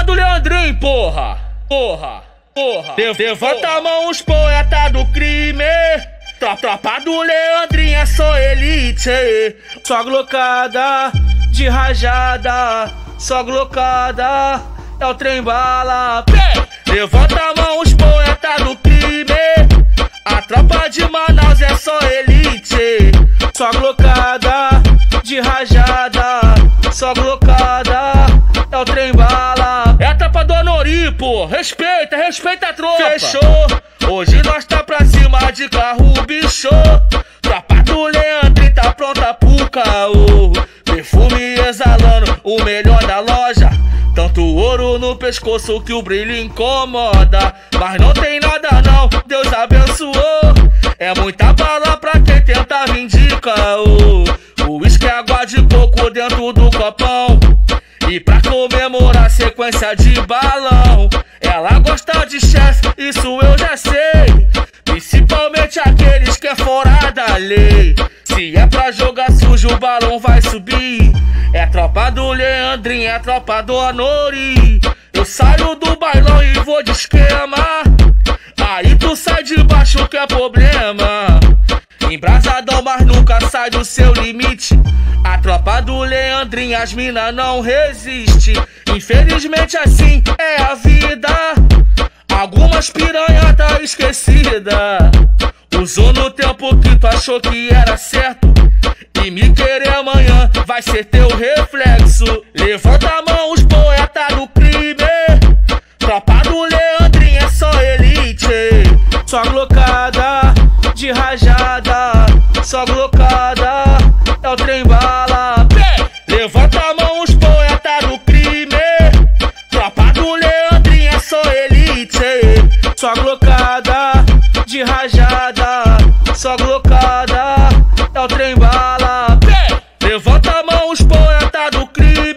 do Leandrinho, porra. Levanta a mão os poetas do crime. Tropa do Leandrinho é só elite. Só glocada de rajada, só glocada é o trem bala. Levanta a mão os poetas do crime. A tropa de Manaus é só elite. Só glocada de rajada, só glocada é o trem bala. É a tropa do Anori, pô. Respeita a tropa. Fechou. Hoje nós tá pra cima de carro, bicho. Tropa do Leandrinho tá pronta pro caô. Perfume exalando, o melhor da loja. Tanto ouro no pescoço que o brilho incomoda. Mas não tem nada não, Deus abençoou. É muita bala pra quem tenta vindicar. O uísque é água de coco dentro do copão. E pra comemorar sequência de balão. Ela gosta de chefe, isso eu já sei. Principalmente aqueles que é fora da lei. Se é pra jogar sujo, o balão vai subir. É tropa do Leandrinho, é tropa do Anori. Eu saio do bailão e vou de esquema. Aí tu sai de baixo que é problema. Embrasadão, mas nunca sai do seu limite. A tropa do Leandrinho, as mina não resiste. Infelizmente assim é a vida. Algumas piranha tá esquecida. Usou no tempo que tu achou que era certo. E me querer amanhã vai ser teu reflexo. Levanta a mão os poetas do crime. Tropa do Leandrinho é só elite. Só glocada de rajada, só glocada é o trem bala. Levanta a mão os poetas do crime. Tropa do Leandrinho é só elite. Só glocada de rajada, só glocada é o trem bala. Levanta a mão os poetas do crime.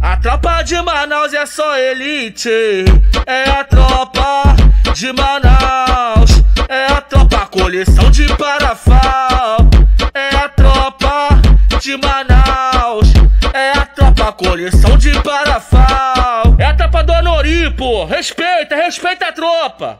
A tropa de Manaus é só elite. É a tropa de Manaus. É a tropa coleção de Parafal. É a tropa de Manaus. É a tropa coleção de Parafal. É a tropa do Anori, pô. Respeita a tropa.